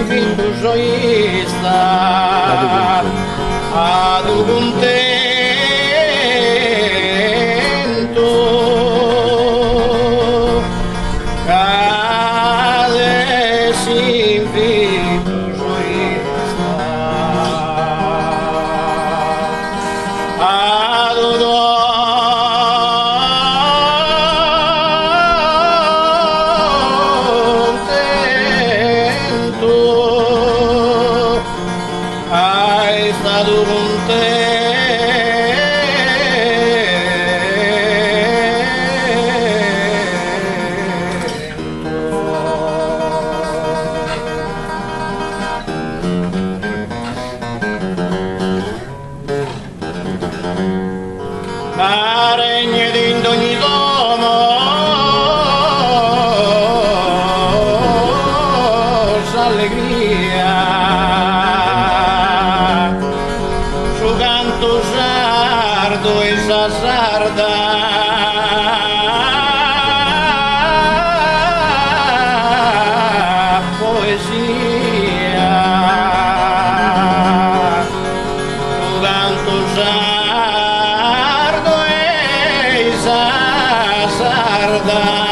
fin tu ζωής θα του contento κάθε σύμφη του ζωής θα του hai stato contento ma regni in ogni domo s'allegria su canto sardo e sa sarda poesia su canto sardo e sa sarda